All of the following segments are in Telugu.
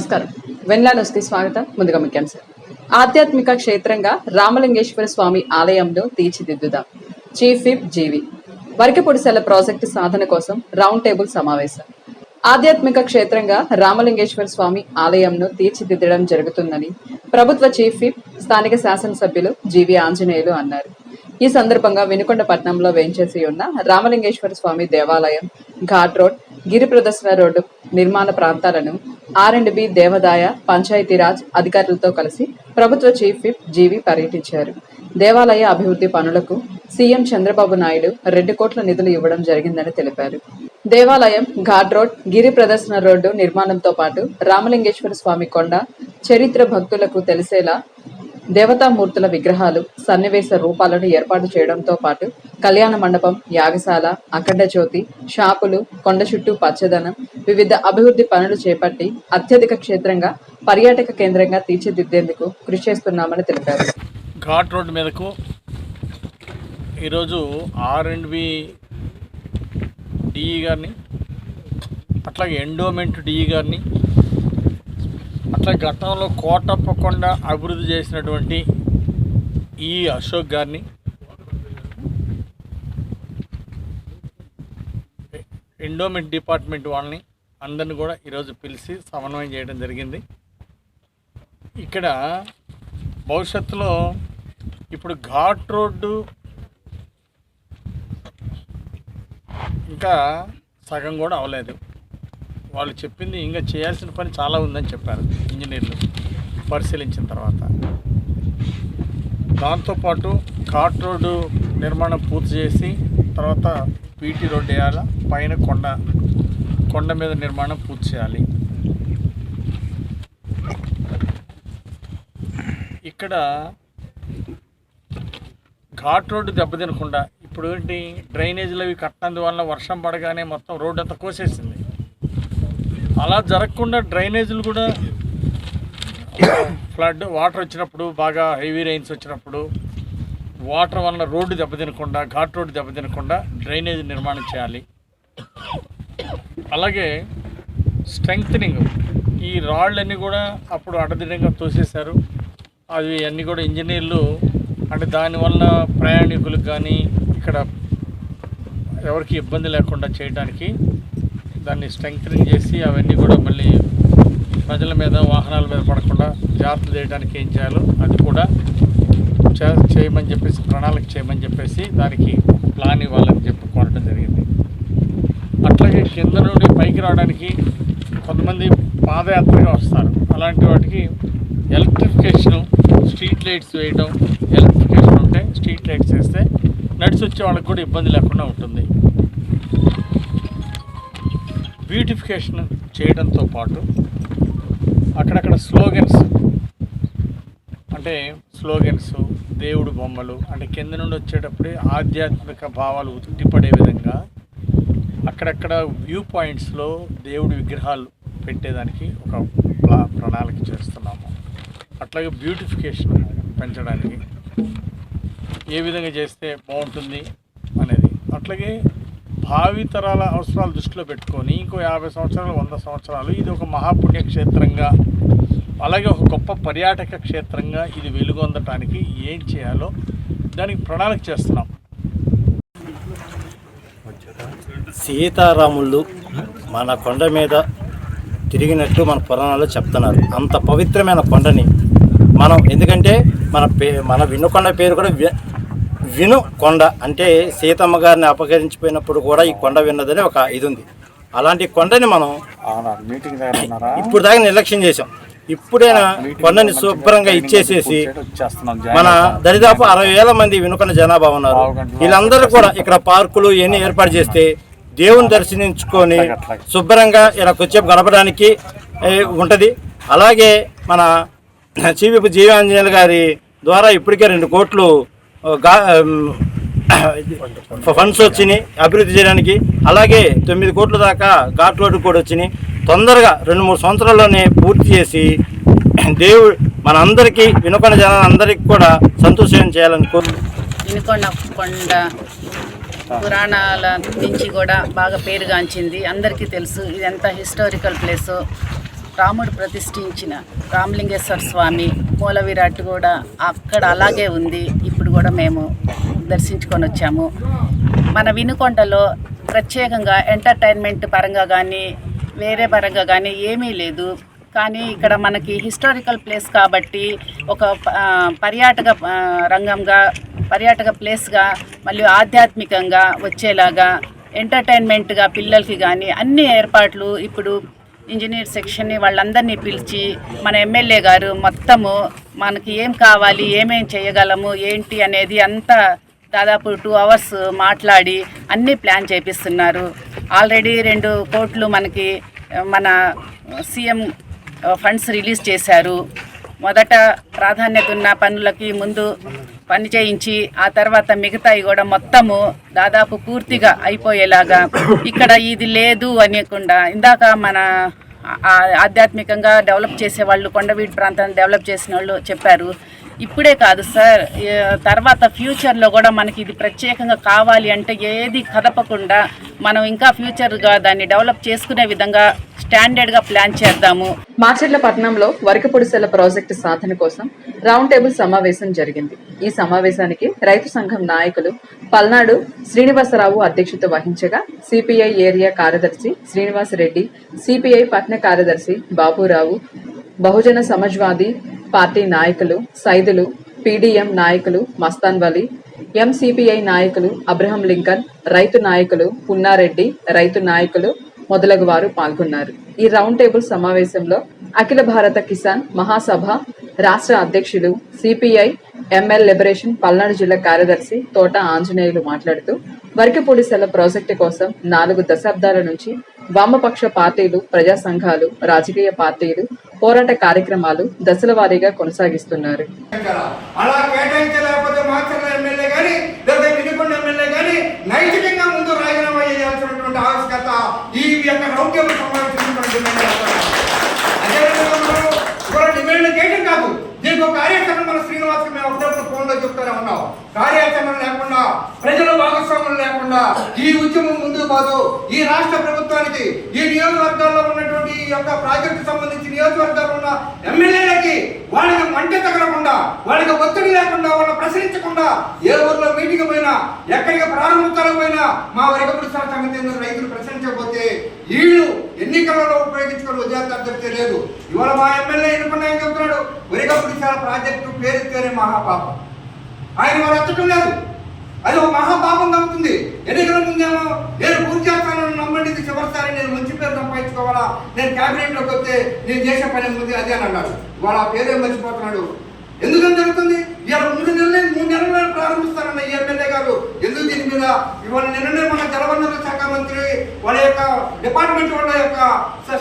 నమస్కారం. వెన్లా న్యూస్కి స్వాగతం. ముందుగా ముఖ్యాంశాలు. ఆధ్యాత్మిక క్షేత్రంగా రామలింగేశ్వర స్వామి ఆలయంలో తీర్చిదిద్దుదాం. చీఫ్ విప్ జీవి. వరకపొడిసెల ప్రాజెక్టు సాధన కోసం రౌండ్ టేబుల్ సమావేశం. ఆధ్యాత్మిక క్షేత్రంగా రామలింగేశ్వర స్వామి ఆలయంను తీర్చిదిద్దడం జరుగుతుందని ప్రభుత్వ చీఫ్ విప్ స్థానిక శాసనసభ్యులు జీవి ఆంజనేయులు అన్నారు. ఈ సందర్భంగా వినుకొండపట్నంలో వేంచేసి ఉన్న రామలింగేశ్వర స్వామి దేవాలయం, ఘాట్ రోడ్, గిరి ప్రదర్శన రోడ్డు నిర్మాణ ప్రాంతాలను R&B దేవాదాయ పంచాయతీరాజ్ అధికారులతో కలిసి ప్రభుత్వ చీఫ్ విప్ జీవి పర్యటించారు. దేవాలయ అభివృద్ధి పనులకు సీఎం చంద్రబాబు నాయుడు 2 కోట్ల నిధులు ఇవ్వడం జరిగిందని తెలిపారు. దేవాలయం, ఘాట్ రోడ్, గిరి ప్రదర్శన రోడ్డు నిర్మాణంతో పాటు రామలింగేశ్వర స్వామి కొండ చరిత్ర భక్తులకు తెలిసేలా దేవతామూర్తుల విగ్రహాలు, సన్నివేశ రూపాలను ఏర్పాటు చేయడంతో పాటు కళ్యాణ మండపం, యాగశాల, అఖండ జ్యోతి, షాపులు, కొండ చుట్టూ పచ్చదనం, వివిధ అభివృద్ధి పనులు చేపట్టి అత్యధిక క్షేత్రంగా పర్యాటక కేంద్రంగా తీర్చిదిద్దేందుకు కృషి చేస్తున్నామని తెలిపారు. ఘాట్ రోడ్ మీదకు ఈరోజు R&B డిఈ గారిని, అట్లాగే ఎండోమెంట్ డిఈ గారిని, అట్లా గతంలో కోటప్పకొండ అభివృద్ధి చేసినటువంటి ఈ అశోక్ గారిని, ఎండోమెంట్ డిపార్ట్మెంట్ వాళ్ళని అందరిని కూడా ఈరోజు పిలిచి సమన్వయం చేయడం జరిగింది. ఇక్కడ భవిష్యత్తులో ఇప్పుడు ఘాట్ రోడ్డు ఇంకా సగం కూడా అవ్వలేదు. వాళ్ళు చెప్పింది ఇంకా చేయాల్సిన పని చాలా ఉందని చెప్పారు ఇంజనీర్లు పరిశీలించిన తర్వాత. దాంతోపాటు ఘాట్ రోడ్డు నిర్మాణం పూర్తి చేసి తర్వాత పీటీ రోడ్డు వేయాలి, పైన కొండ మీద నిర్మాణం పూర్తి చేయాలి. ఇక్కడ ఘాట్ రోడ్డు దెబ్బతినకుండా ఇప్పుడు ఏంటి, డ్రైనేజీలు అవి కట్టినందువల్ల వర్షం పడగానే మొత్తం రోడ్డు అంతా కోసేసింది. అలా జరగకుండా డ్రైనేజీలు కూడా ఫ్లడ్ వాటర్ వచ్చినప్పుడు, బాగా హెవీ రైన్స్ వచ్చినప్పుడు వాటర్ వల్ల రోడ్డు దెబ్బతినకుండా, ఘాట్ రోడ్డు దెబ్బతినకుండా డ్రైనేజీ నిర్మాణం చేయాలి. అలాగే స్ట్రెంగ్తనింగ్, ఈ రాళ్ళన్నీ కూడా అప్పుడు అడ్డదిడ్డంగా తోసేశారు. అవి అన్నీ కూడా ఇంజనీర్లు అంటే దానివల్ల ప్రయాణికులకు కానీ ఇక్కడ ఎవరికి ఇబ్బంది లేకుండా చేయడానికి దాన్ని స్ట్రెంగ్తనింగ్ చేసి అవన్నీ కూడా మళ్ళీ ప్రజల మీద, వాహనాల మీద పడకుండా జాగ్రత్త చేయడానికి ఏం చేయాలో అది కూడా చేయమని చెప్పేసి, ప్రణాళిక చేయమని చెప్పేసి దానికి ప్లాన్ ఇవ్వాలని చెప్పి కోరడం జరిగింది. అట్లాగే కింద నుండి పైకి రావడానికి కొంతమంది పాదయాత్రగా వస్తారు. అలాంటి వాటికి ఎలక్ట్రిఫికేషన్, స్ట్రీట్ లైట్స్ వేయడం, ఎలక్ట్రిఫికేషన్ ఉంటే స్ట్రీట్ లైట్స్ వేస్తే నడిచి వచ్చే వాళ్ళకి కూడా ఇబ్బంది లేకుండా ఉంటుంది. బ్యూటిఫికేషన్ చేయడంతో పాటు అక్కడక్కడ స్లోగన్స్, దేవుడు బొమ్మలు, అంటే కింద నుండి వచ్చేటప్పుడే ఆధ్యాత్మిక భావాలు ఉట్టిపడే విధంగా అక్కడక్కడ వ్యూ పాయింట్స్లో దేవుడి విగ్రహాలు పెట్టేదానికి ఒక ప్రణాళిక చేస్తున్నాము. అట్లాగే బ్యూటిఫికేషన్ పెంచడానికి ఏ విధంగా చేస్తే బాగుంటుంది అనేది, అట్లాగే భావితరాల అవసరాలు దృష్టిలో పెట్టుకొని ఇంకో 50 సంవత్సరాలు, 100 సంవత్సరాలు ఇది ఒక మహాపుణ్యక్షేత్రంగా, అలాగే ఒక గొప్ప పర్యాటక క్షేత్రంగా ఇది వెలుగొందటానికి ఏం చేయాలో దానికి ప్రణాళిక చేస్తున్నాం. సీతారాములు మన కొండ మీద తిరిగినట్టు మన పురాణాలు చెప్తున్నారు. అంత పవిత్రమైన కొండని మనం, ఎందుకంటే మన వినుకొండ పేరు కూడా విను కొండ, అంటే సీతమ్మ గారిని అపహరించిపోయినప్పుడు కూడా ఈ కొండ విన్నదని ఒక ఇది ఉంది. అలాంటి కొండని మనం ఇప్పుడు దాకా నిర్లక్ష్యం చేసాం. ఇప్పుడైనా కొండని శుభ్రంగా ఇచ్చేసేసి మన దరిదాపు 60,000 మంది వినుకొండ జనాభా ఉన్నారు. వీళ్ళందరూ కూడా ఇక్కడ పార్కులు ఇవన్నీ ఏర్పాటు చేస్తే దేవుని దర్శించుకొని శుభ్రంగా ఇలా కొద్దిసేపు గడపడానికి ఉంటుంది. అలాగే మన చీఫ్ జీవి ఆంజనేయులు గారి ద్వారా ఇప్పటికే 2 కోట్లు ఫండ్స్ వచ్చినాయి అభివృద్ధి చేయడానికి. అలాగే 9 కోట్ల దాకా ఘాట్ రోడ్డు కూడా వచ్చినాయి. తొందరగా 2-3 సంవత్సరాల్లోనే పూర్తి చేసి దేవుడు మన అందరికీ, వినుకొండ జనాలందరికీ కూడా సంతోషం చేయాలని వినుకొండ కొండ పురాణాల నుంచి కూడా బాగా పేరుగాంచింది. అందరికీ తెలుసు ఇది ఎంత హిస్టారికల్ ప్లేసు. రాముడు ప్రతిష్ఠించిన రామలింగేశ్వర స్వామి మూల విరాట్ కూడా అక్కడ అలాగే ఉంది. ఇప్పుడు కూడా మేము దర్శించుకొని వచ్చాము. మన వినుకొండలో ప్రత్యేకంగా ఎంటర్టైన్మెంట్ పరంగా కానీ వేరే పరంగా కానీ ఏమీ లేదు. కానీ ఇక్కడ మనకి హిస్టారికల్ ప్లేస్ కాబట్టి ఒక పర్యాటక రంగంగా, పర్యాటక ప్లేస్గా, మళ్ళీ ఆధ్యాత్మికంగా వచ్చేలాగా ఎంటర్టైన్మెంట్గా పిల్లలకి కానీ అన్ని ఏర్పాట్లు ఇప్పుడు ఇంజనీర్ సెక్షన్ని వాళ్ళందరినీ పిలిచి మన ఎమ్మెల్యే గారు మొత్తము మనకి ఏం కావాలి, ఏమేం చేయగలము ఏంటి అనేది అంతా దాదాపు 2 hours మాట్లాడి అన్నీ ప్లాన్ చేపిస్తున్నారు. ఆల్రెడీ 2 కోట్లు మనకి మన సీఎం ఫండ్స్ రిలీజ్ చేశారు. మొదట ప్రాధాన్యత ఉన్న పనులకి ముందు పని చేయించి ఆ తర్వాత మిగతాయి కూడా మొత్తము దాదాపు పూర్తిగా అయిపోయేలాగా, ఇక్కడ ఇది లేదు అనేకుండా ఇందాక మన ఆధ్యాత్మికంగా డెవలప్ చేసే వాళ్ళు కొండవీటి ప్రాంతాన్ని డెవలప్ చేసిన వాళ్ళు చెప్పారు. ఇప్పుడే కాదు సార్, తర్వాత ఫ్యూచర్లో కూడా మనకి ఇది ప్రత్యేకంగా కావాలి అంటే ఏది కదపకుండా మనం ఇంకా ఫ్యూచర్గా దాన్ని డెవలప్ చేసుకునే విధంగా స్టాండర్డ్గా ప్లాన్ చేద్దాము. మార్చెట్ల పట్టణంలో వరకపొడిసెల ప్రాజెక్టు సాధన కోసం రౌండ్ టేబుల్ సమావేశం జరిగింది. ఈ సమావేశానికి రైతు సంఘం నాయకులు పల్నాడు శ్రీనివాసరావు అధ్యక్షత వహించగా సిపిఐ ఏరియా కార్యదర్శి శ్రీనివాసరెడ్డి, సిపిఐ పట్న కార్యదర్శి బాబురావు, బహుజన సమాజ్వాదీ పార్టీ నాయకులు సైదులు, పీడీఎం నాయకులు మస్తాన్ వలీ, ఎంసిపిఐ నాయకులు అబ్రహం లింకన్, రైతు నాయకులు పున్నారెడ్డి, రైతు నాయకులు మొదలగు వారు పాల్గొన్నారు. ఈ రౌండ్ టేబుల్ సమావేశంలో అఖిల భారత కిసాన్ మహాసభ రాష్ట్ర అధ్యక్షులు, సిపిఐ ఎంఎల్ లిబరేషన్ పల్నాడు జిల్లా కార్యదర్శి తోట ఆంజనేయులు మాట్లాడుతూ వరకపొడిసెల ప్రాజెక్టు కోసం 4 దశాబ్దాల నుంచి వామపక్ష పార్టీలు, ప్రజా సంఘాలు, రాజకీయ పార్టీలు పోరాట కార్యక్రమాలు దశల వారీగా కొనసాగిస్తున్నారు. అలా కేటాయించలేకపోతే మాత్రం ఎమ్మెల్యే కానీ లేదా వినుకొండ ఎమ్మెల్యే కానీ నైతికంగా ముందు రాజీనామా చేయాల్సినటువంటి ఆవశ్యకత ఈ యొక్క రౌండ్ టేబుల్ సమావేశం. అదేవిధంగా డిమాండ్ చేయడం కాదు, దీనికి ఒక కార్యాచరణ మన శ్రీనివాస్ మేము అప్పుడప్పుడు ఫోన్లో చెప్తూనే ఉన్నాం. కార్యాచరణ లేకుండా, ప్రజల భాగస్వామ్యం లేకుండా ఈ ఉద్యమం ముందుకు పోదు. ఈ రాష్ట్ర ప్రభుత్వానికి, ఈ నియోజకవర్గాల్లో ఉన్నటువంటి ఈ యొక్క ప్రాజెక్టు సంబంధించి నియోజకవర్గాల్లో ఉన్న ఎమ్మెల్యేలకి వాళ్ళకి మంట తగలకుండా, వాళ్ళకి ఒత్తిడి లేకుండా, వాళ్ళని ప్రశ్నించకుండా ఏ ఊర్లో మీటింగ్ పోయినా, ఎక్కడికి ప్రారంభోత్సవాలు పోయినా మా వరకపొడిసెల సంగతి రైతులు ప్రశ్నించకపోతే వీళ్ళు ఎన్నికలలో ఉపయోగించుకొని ఉద్యోగాలు చెప్తే లేదు. ఇవాళ మా ఎమ్మెల్యే ఎన్నుకున్నా ఏం చెప్తున్నాడు, వరకపొడిసెల ప్రాజెక్టు పేరుతేనే మహాపాపం. ఆయన వాళ్ళు ఎత్తడం లేదు, అది ఒక మహాపాపం తగ్గుతుంది. ఎన్నికల ముందేమో నేను పూర్తి చేస్తానని నమ్మండి, ఇది చివరిసారి నేను మంచి పేరు సంపాదించుకోవాలా, నేను క్యాబినెట్లోకి వస్తే నేను చేసే పని ఉంది అదే అని అన్నాడు. ఇవాళ ఆ పేరే మర్చిపోతున్నాడు. ఎందుకని జరుగుతుంది? ఇవాళ 3 నెలలు ప్రారంభిస్తారన్న ఈ ఎమ్మెల్యే గారు ఎందుకు దీని మీద ఇవాళ నిన్ననే మన జలవనరుల శాఖ మంత్రి వాళ్ళ యొక్క డిపార్ట్మెంట్ వాళ్ళ యొక్క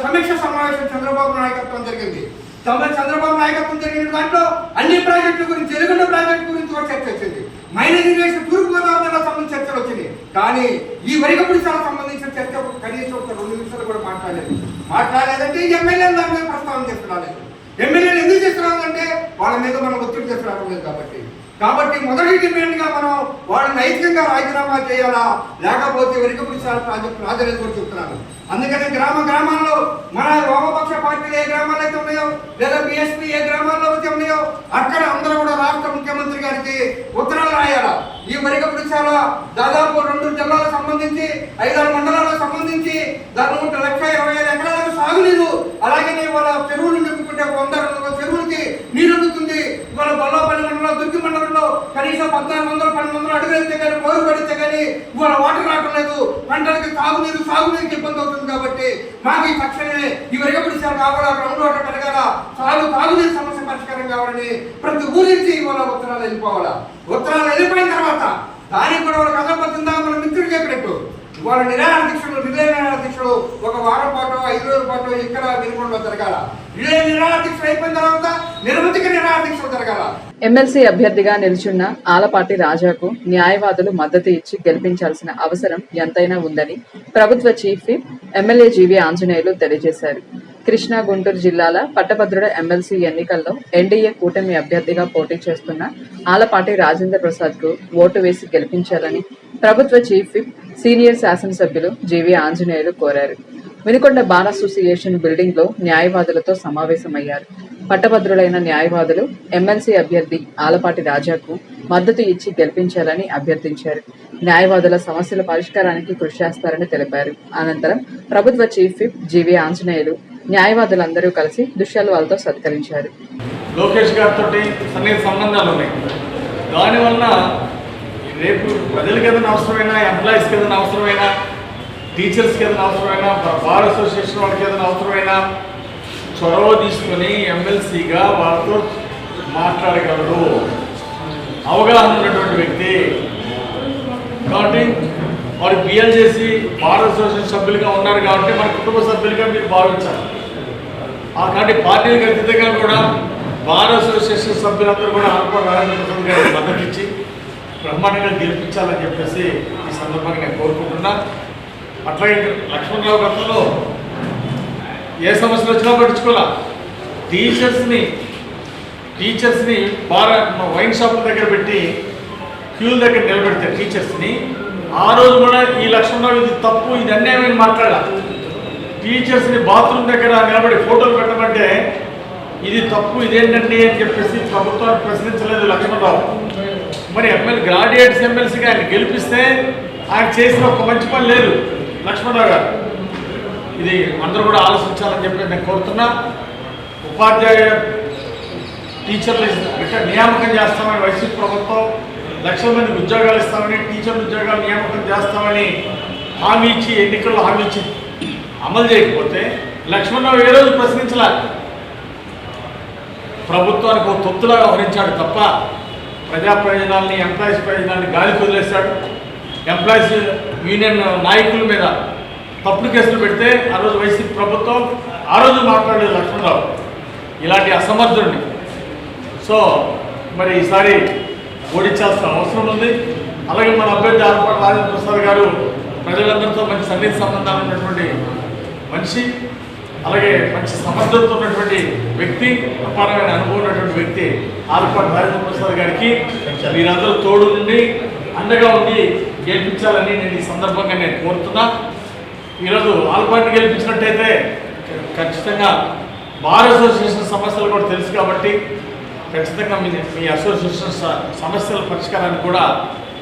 సమీక్ష సమావేశం చంద్రబాబు నాయకత్వం జరిగింది. చంద్రబాబు నాయకత్వం జరిగిన దాంట్లో అన్ని ప్రాజెక్టుల గురించి, ఎలుగొండ ప్రాజెక్టు గురించి కూడా చర్చ వచ్చింది. మైనర్ ఇరిగేషన్ తూర్పుగోదావరి జిల్లా సంబంధించిన చర్చలు వచ్చింది. కానీ ఈ వరకపొడిసెలకు సంబంధించిన చర్చ కనీసం ఒక 2 నిమిషాలు కూడా మాట్లాడలేదంటే ఈ ఎమ్మెల్యేలు దాని మీద ప్రస్తావన చేస్తున్నాను. ఎమ్మెల్యేలు ఎందుకు చేస్తున్నారంటే వాళ్ళ మీద మనం ఒత్తిడి చేస్తున్నాం కాబట్టి మొదటి డిమాండ్గా మనం వాళ్ళు నైతికంగా రాజీనామా చేయాలా, లేకపోతే వరకపొడిసెల ప్రాజెక్టు రాజనేది కూడా చెప్తున్నాను. అందుకని గ్రామాల్లో మన వామపక్ష పార్టీలు ఏ గ్రామాలు అయితే ఉన్నాయో, లేదా బిఎస్పీ ఏ గ్రామాల్లో అయితే ఉన్నాయో అక్కడ అందరూ కూడా రాష్ట్ర ముఖ్యమంత్రి గారికి ఉత్తరాలు రాయాలా. ఈ వరకపొడిసెల దాదాపు 2 జిల్లాలకు సంబంధించి 5 మండలాలకు సంబంధించి దాదాపు 1,20,000 ఎకరాలకు సాగునీరు, అలాగే వాళ్ళ చెరువులు నింపుకుంటే 100 చెరువులకి నీరు అందుతుంది. ఇవాళ బొల్లపల్లి మండలం, దుర్గి మండలంలో కనీసం 1,400-1,200 అడుగులు అయితే కానీ, బోరు పడితే కానీ ఇవాళ వాటర్ రావడం లేదు. పంటలకి సాగునీరుకి ఇబ్బంది అవుతుంది. కాబట్టి మాకు ఈ తక్షణమే ఈ వరకపొడిసెల కావాలా, గ్రౌండ్ వాటర్ పెరగాల, తాగునీరు సమస్య పరిష్కారం కావాలని ప్రతి ఊరి నుంచి ఇవాళ ఉత్తరాలు వెళ్ళిపోవాలా. ఉత్తరాలు వెళ్ళిపోయిన తర్వాత దానికి కూడా వాళ్ళ కథపడుతుందా మన మిత్రుడు చెప్పినట్టు వాళ్ళ నిరాహార దీక్షలు 1 వారం పాటు 5 రోజుల పాటు ఇక్కడ వినుకొండలో జరగాల. నిరాహార దీక్షలు అయిపోయిన తర్వాత నిరవధిక నిరాహార దీక్షలు జరగాల. ఎమ్మెల్సీ అభ్యర్థిగా నిలుచున్న ఆలపాటి రాజాకు న్యాయవాదులు మద్దతు ఇచ్చి గెలిపించాల్సిన అవసరం ఎంతైనా ఉందని ప్రభుత్వ చీఫ్ విప్ ఎమ్మెల్యే జీవి ఆంజనేయులు తెలియజేశారు. కృష్ణా, గుంటూరు జిల్లాల పట్టభద్రుల ఎమ్మెల్సీ ఎన్నికల్లో ఎన్డీఏ కూటమి అభ్యర్థిగా పోటీ చేస్తున్న ఆలపాటి రాజేంద్ర ప్రసాద్ కు ఓటు వేసి గెలిపించాలని ప్రభుత్వ చీఫ్ విప్ సీనియర్ శాసనసభ్యులు జీవి ఆంజనేయులు కోరారు. వినుకొండ బార్ అసోసియేషన్ బిల్డింగ్ లో న్యాయవాదులతో సమావేశమయ్యారు. పట్టభద్రులైన న్యాయవాదులు ఎమ్మెల్సీ అభ్యర్థి ఆలపాటి రాజాకు మద్దతు ఇచ్చి గెలిపించాలని అభ్యర్థించారు. న్యాయవాదుల సమస్యల పరిష్కారానికి కృషి చేస్తారని తెలిపారు. అనంతరం ప్రభుత్వ చీఫ్ విప్ జీవీ ఆంజనేయులు న్యాయవాదులందరూ కలిసి దుశ్శాలువాలతో సత్కరించారు. లోకేష్ గారితో సన్నిహిత సంబంధాలు ఉన్నాయి. దానివల్ల రేపు ప్రజలకు ఏదైనా అవసరమైనా, ఎంప్లాయీస్కి ఏదైనా అవసరమైనా, టీచర్స్కి ఏదైనా అవసరమైనా, బార్ అసోసియేషన్ వాళ్ళకి ఏదైనా అవసరమైనా చొరవ తీసుకొని ఎమ్మెల్సీగా వాళ్ళతో మాట్లాడగలరు. అవగాహన ఉన్నటువంటి వ్యక్తి కాబట్టి వారు బిఎల్ చేసి బార్ అసోసియేషన్ సభ్యులుగా ఉన్నారు కాబట్టి మన కుటుంబ సభ్యులుగా మీరు భావించాలి. కాబట్టి పార్టీలకు అతీతంగా కూడా బార్ అసోసియేషన్ సభ్యులందరూ కూడా ఆల్పా రాజేంద్ర ప్రసాద్ గారికి మద్దతు ఇచ్చి బ్రహ్మాండంగా గెలిపించాలని చెప్పేసి ఈ సందర్భంగా నేను కోరుకుంటున్నా. అట్లాగే లక్ష్మణరావు గతంలో ఏ సమస్యలు వచ్చినా పట్టించుకోవాలా. టీచర్స్ని బార్ వైన్ షాపుల దగ్గర పెట్టి క్యూల దగ్గర నిలబెడితే టీచర్స్ని ఆ రోజు కూడా ఈ లక్ష్మణరావు ఇది తప్పు, ఇది అన్యాయమని మాట్లాడాలి. టీచర్స్ని బాత్రూమ్ దగ్గర నిలబడి ఫోటోలు పెట్టమంటే ఇది తప్పు, ఇదేంటండి అని చెప్పేసి ప్రభుత్వాన్ని ప్రశ్నించలేదు లక్ష్మణరావు. మరి గ్రాడ్యుయేట్స్ ఎమ్మెల్సీగా ఆయన గెలిపిస్తే ఆయన చేసిన ఒక మంచి పని లేదు లక్ష్మణరావు గారు. ఇది అందరూ కూడా ఆలోచించాలని చెప్పి నేను కోరుతున్నా. ఉపాధ్యాయ టీచర్లు నియామకం చేస్తామని వైసీపీ ప్రభుత్వం 1,00,000 మందికి ఉద్యోగాలు ఇస్తామని, టీచర్ల ఉద్యోగాలు నియామకం చేస్తామని హామీ ఇచ్చి ఎన్నికల్లో హామీ ఇచ్చి అమలు చేయకపోతే లక్ష్మణరావు ఏ రోజు ప్రశ్నించలే. ప్రభుత్వానికి ఒక తొత్తులాగా వ్యవహరించాడు తప్ప ప్రజా ప్రయోజనాలని, ఎంప్లాయీస్ ప్రయోజనాలని గాలికి వదిలేశాడు. ఎంప్లాయీస్ యూనియన్ నాయకుల మీద తప్పుడు కేసులు పెడితే ఆ రోజు వైసీపీ ప్రభుత్వం ఆ రోజు మాట్లాడలేదు లక్ష్మణరావు. ఇలాంటి అసమర్థుడిని సో మరి ఈసారి ఓడించాల్సిన అవసరం ఉంది. అలాగే మన అభ్యర్థి ఆలపాటి రాజేంద్ర ప్రసాద్ గారు ప్రజలందరితో మంచి సన్నిహిత సంబంధాలు ఉన్నటువంటి మనిషి, అలాగే మంచి సమర్థతతో ఉన్నటువంటి వ్యక్తి, అపారమైన అనుభవం ఉన్నటువంటి వ్యక్తి ఆలపాటి రాజేంద్ర ప్రసాద్ గారికి మీరందరూ తోడు నుండి అండగా ఉండి గెలిపించాలని నేను ఈ సందర్భంగా నేను కోరుతున్నా. ఈరోజు ఆలపాటిని గెలిపించినట్టయితే ఖచ్చితంగా బార్ అసోసియేషన్ సమస్యలు కూడా తెలుసు కాబట్టి ఖచ్చితంగా మీ అసోసియేషన్ సమస్యల పరిష్కారానికి కూడా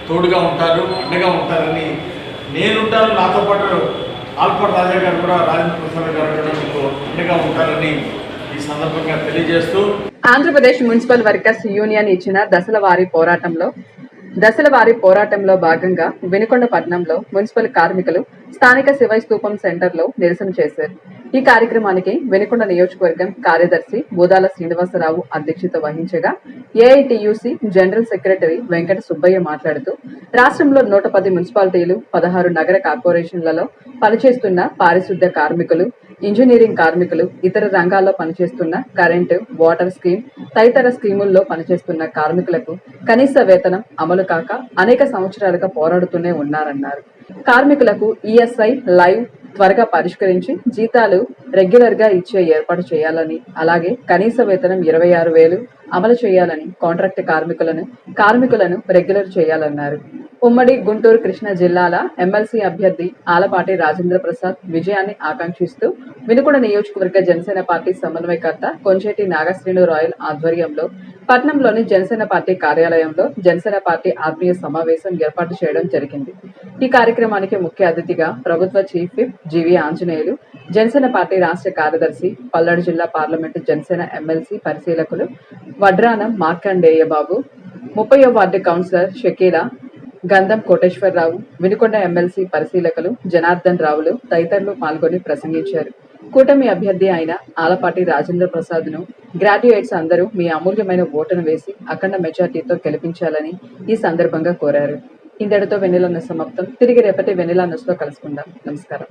తోడుగా ఉంటారు, అండగా ఉంటారని నేనుంటాను. నాతో పాటు ఆలపాటి రాజా గారు కూడా, రాజేంద్ర ప్రసాద్ గారు కూడా మీకు అండగా ఉంటారని ఈ సందర్భంగా తెలియజేస్తూ ఆంధ్రప్రదేశ్ మున్సిపల్ వర్కర్స్ యూనియన్ ఇచ్చిన దశల వారీ పోరాటంలో భాగంగా వినుకొండ పట్టణంలో మున్సిపల్ కార్మికులు స్థానిక శివై స్తూపం సెంటర్లో నిరసన చేశారు. ఈ కార్యక్రమానికి వినుకొండ నియోజకవర్గం కార్యదర్శి బూదాల శ్రీనివాసరావు అధ్యక్షత వహించగా AITUC general secretary Venkata Subbaiah మాట్లాడుతూ రాష్ట్రంలో 110 మున్సిపాలిటీలు, 16 నగర కార్పొరేషన్లలో పనిచేస్తున్న పారిశుద్ధ్య కార్మికులు, ఇంజనీరింగ్ కార్మికులు, ఇతర రంగాల్లో పనిచేస్తున్న కరెంటు, వాటర్ స్కీమ్ తదితర స్కీముల్లో పనిచేస్తున్న కార్మికులకు కనీస వేతనం అమలు కాక అనేక సంవత్సరాలుగా పోరాడుతూనే ఉన్నారన్నారు. కార్మికులకు ఈఎస్ఐ లైవ్ త్వరగా పరిష్కరించి జీతాలు రెగ్యులర్ గా ఇచ్చే ఏర్పాటు చేయాలని, అలాగే కనీస వేతనం 26,000 అమలు చేయాలని, కాంట్రాక్ట్ కార్మికులను రెగ్యులర్ చేయాలన్నారు. ఉమ్మడి గుంటూరు కృష్ణా జిల్లాల ఎమ్మెల్సీ అభ్యర్థి ఆలపాటి రాజేంద్ర ప్రసాద్ విజయాన్ని ఆకాంక్షిస్తూ వినుకొండ నియోజకవర్గ జనసేన పార్టీ సమన్వయకర్త కొంచేటి నాగశ్రీను రాయల్ ఆధ్వర్యంలో పట్నంలోని జనసేన పార్టీ కార్యాలయంలో జనసేన పార్టీ ఆత్మీయ సమావేశం ఏర్పాటు చేయడం జరిగింది. ఈ కార్యక్రమానికి ముఖ్య అతిథిగా ప్రభుత్వ chief whip GV Anjaneyulu, Janasena party రాష్ట్ర కార్యదర్శి, పల్నాడు జిల్లా పార్లమెంటు జనసేన ఎమ్మెల్సీ పరిశీలకులు వడ్రానం మార్కండేయ బాబు, 30వ వార్డు కౌన్సిలర్ షకీలా, గంధం కోటేశ్వరరావు, వినుకొండ ఎమ్మెల్సీ పరిశీలకులు జనార్దన్ రావులు తదితరులు పాల్గొని ప్రసంగించారు. కూటమి అభ్యర్థి అయిన ఆలపాటి రాజేంద్ర ప్రసాద్ ను గ్రాడ్యుయేట్స్ అందరూ మీ అమూల్యమైన ఓటును వేసి అఖండ మెజార్టీతో గెలిపించాలని ఈ సందర్భంగా కోరారు. ఇంతటితో వెన్నెల న్యూస్ సమాప్తం. తిరిగి రేపటి వెన్నెల న్యూస్ లో కలుసుకుందాం. నమస్కారం.